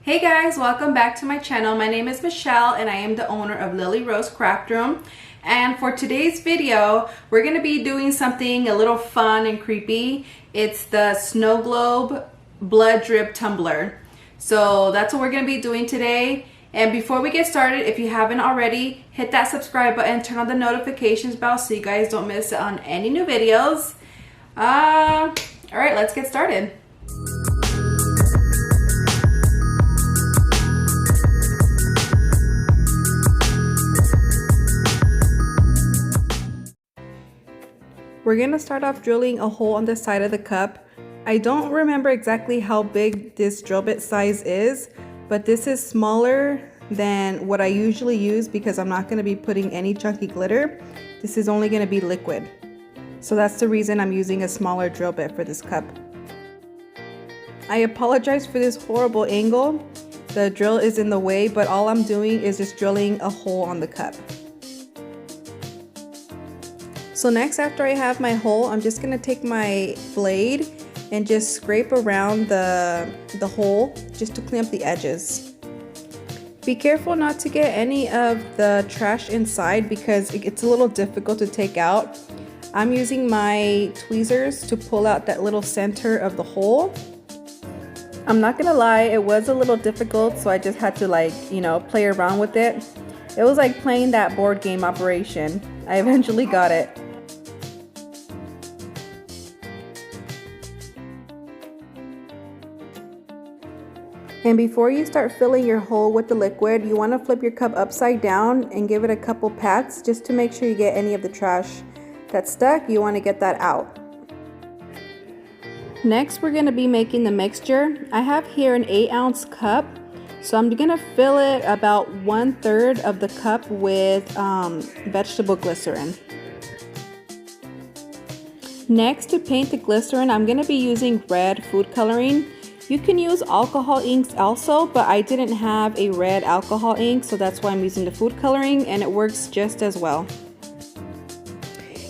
Hey guys, welcome back to my channel. My name is Michelle and I am the owner of LilyRoseCraftroom. And for today's video, we're going to be doing something a little fun and creepy. It's the Snowglobe Blood Drip Tumbler. So that's what we're going to be doing today. And before we get started, if you haven't already, hit that subscribe button, turn on the notifications bell so you guys don't miss out on any new videos. All right, let's get started. We're gonna start off drilling a hole on the side of the cup. I don't remember exactly how big this drill bit size is, but this is smaller than what I usually use because I'm not gonna be putting any chunky glitter. This is only gonna be liquid. So that's the reason I'm using a smaller drill bit for this cup. I apologize for this horrible angle. The drill is in the way, but all I'm doing is just drilling a hole on the cup. So next, after I have my hole, I'm just gonna take my blade and just scrape around the hole just to clean up the edges. Be careful not to get any of the trash inside because it's a little difficult to take out. I'm using my tweezers to pull out that little center of the hole. I'm not gonna lie, it was a little difficult, so I just had to play around with it. It was like playing that board game Operation. I eventually got it. And before you start filling your hole with the liquid, you want to flip your cup upside down and give it a couple pats just to make sure you get any of the trash that's stuck. You want to get that out. Next, we're going to be making the mixture. I have here an 8-ounce cup, so I'm going to fill it about 1/3 of the cup with vegetable glycerin. Next, to paint the glycerin, I'm going to be using red food coloring. You can use alcohol inks also, but I didn't have a red alcohol ink, so that's why I'm using the food coloring, and it works just as well.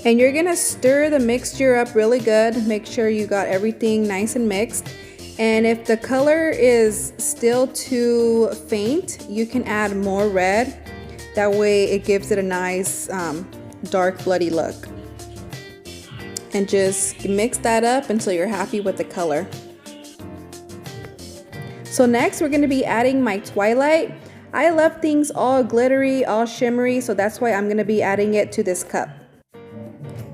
And you're gonna stir the mixture up really good. Make sure you got everything nice and mixed. And if the color is still too faint, you can add more red. That way it gives it a nice dark bloody look. And just mix that up until you're happy with the color. So next we're going to be adding my Twilight. I love things all glittery, all shimmery, so that's why I'm going to be adding it to this cup.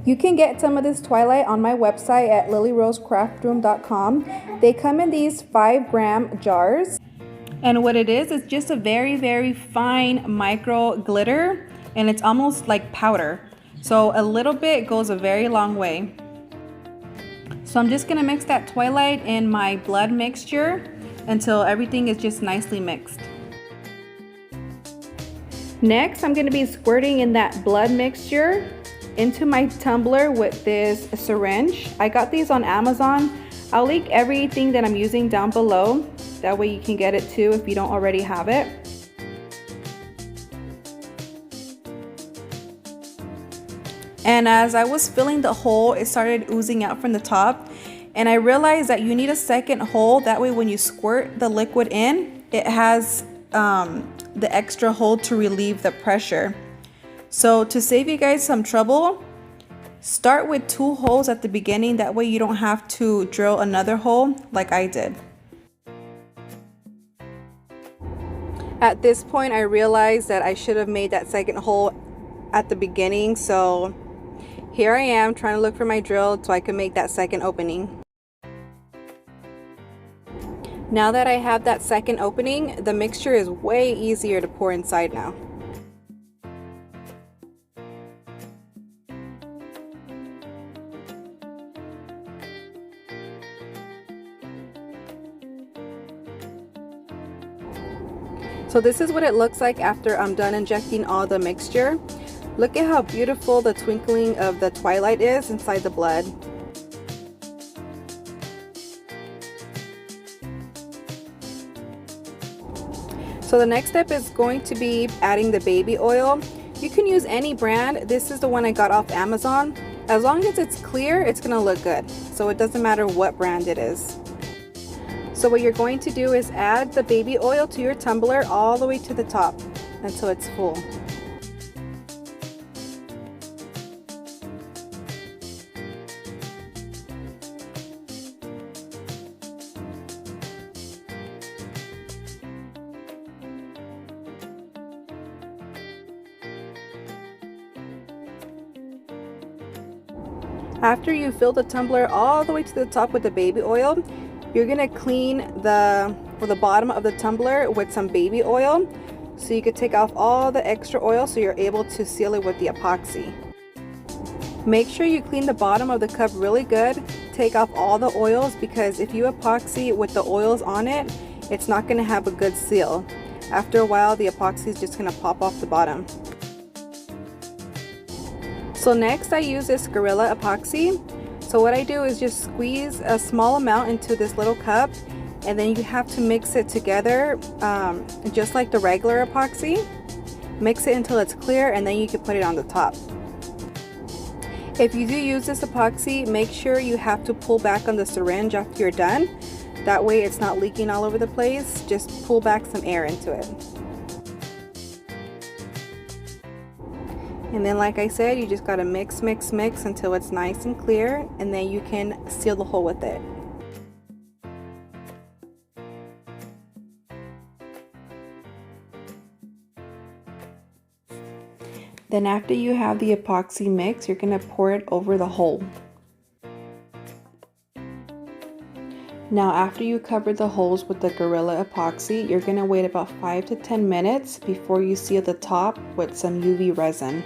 You can get some of this Twilight on my website at LilyRoseCraftroom.com. They come in these 5-gram jars. And what it is just a very, very fine micro glitter, and it's almost like powder. So a little bit goes a very long way. So I'm just going to mix that Twilight in my blood mixture until everything is just nicely mixed. Next, I'm going to be squirting in that blood mixture into my tumbler with this syringe. I got these on Amazon. I'll link everything that I'm using down below. That way you can get it too if you don't already have it. And as I was filling the hole, it started oozing out from the top. And I realized that you need a second hole. That way when you squirt the liquid in, it has the extra hole to relieve the pressure. So to save you guys some trouble, start with 2 holes at the beginning. That way you don't have to drill another hole like I did. At this point, I realized that I should have made that second hole at the beginning. So here I am trying to look for my drill so I can make that second opening. Now that I have that second opening, the mixture is way easier to pour inside now. So this is what it looks like after I'm done injecting all the mixture. Look at how beautiful the twinkling of the Twilight is inside the blood. So the next step is going to be adding the baby oil. You can use any brand. This is the one I got off Amazon. As long as it's clear, it's gonna look good. So it doesn't matter what brand it is. So what you're going to do is add the baby oil to your tumbler all the way to the top until it's full. After you fill the tumbler all the way to the top with the baby oil, you're gonna clean the bottom of the tumbler with some baby oil so you could take off all the extra oil so you're able to seal it with the epoxy. Make sure you clean the bottom of the cup really good. Take off all the oils, because if you epoxy with the oils on it, it's not gonna have a good seal. After a while, the epoxy is just gonna pop off the bottom. So next I use this Gorilla Epoxy. So what I do is just squeeze a small amount into this little cup, and then you have to mix it together just like the regular epoxy. Mix it until it's clear, and then you can put it on the top. If you do use this epoxy, make sure you have to pull back on the syringe after you're done. That way it's not leaking all over the place. Just pull back some air into it. And then, like I said, you just gotta mix until it's nice and clear, and then you can seal the hole with it. Then after you have the epoxy mix, you're gonna pour it over the hole. Now after you cover the holes with the Gorilla Epoxy, you're gonna wait about 5 to 10 minutes before you seal the top with some UV resin.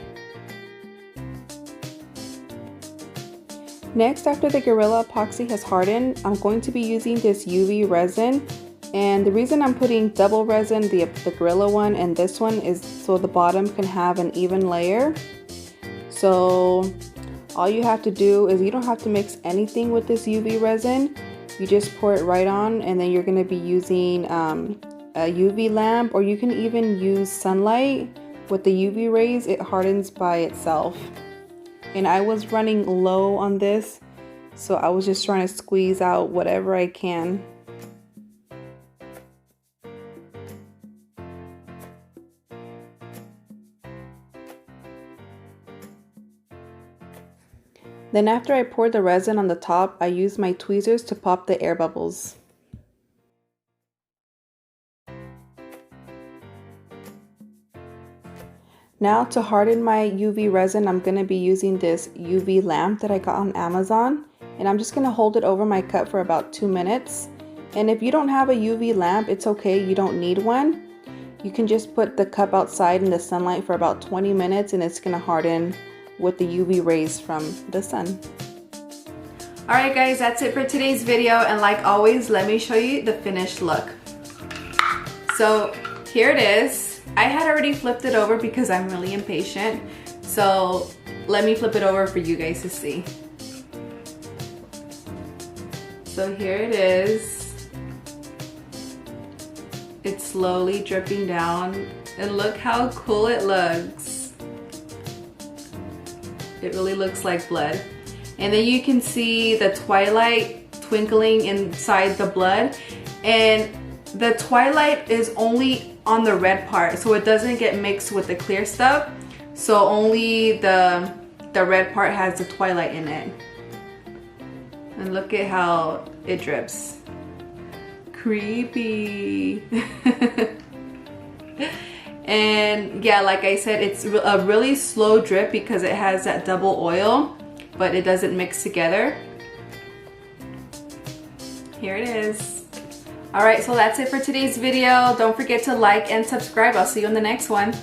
Next, after the Gorilla Epoxy has hardened, I'm going to be using this UV resin. And the reason I'm putting double resin, the Gorilla one and this one, is so the bottom can have an even layer. So all you have to do is, you don't have to mix anything with this UV resin. You just pour it right on, and then you're going to be using a UV lamp, or you can even use sunlight. With the UV rays, it hardens by itself. And I was running low on this, so I was just trying to squeeze out whatever I can. Then after I poured the resin on the top, I used my tweezers to pop the air bubbles. Now to harden my UV resin, I'm going to be using this UV lamp that I got on Amazon. And I'm just going to hold it over my cup for about 2 minutes. And if you don't have a UV lamp, it's okay, you don't need one. You can just put the cup outside in the sunlight for about 20 minutes and it's going to harden with the UV rays from the sun. Alright guys, that's it for today's video, and like always, let me show you the finished look. So here it is. I had already flipped it over because I'm really impatient. So let me flip it over for you guys to see. So here it is. It's slowly dripping down, and look how cool it looks. It really looks like blood. And then you can see the Twilight twinkling inside the blood. And the Twilight is only on the red part, so it doesn't get mixed with the clear stuff. So only the red part has the Twilight in it. And look at how it drips. Creepy. And yeah, like I said, it's a really slow drip because it has that double oil, but it doesn't mix together. Here it is. Alright, so that's it for today's video. Don't forget to like and subscribe. I'll see you in the next one.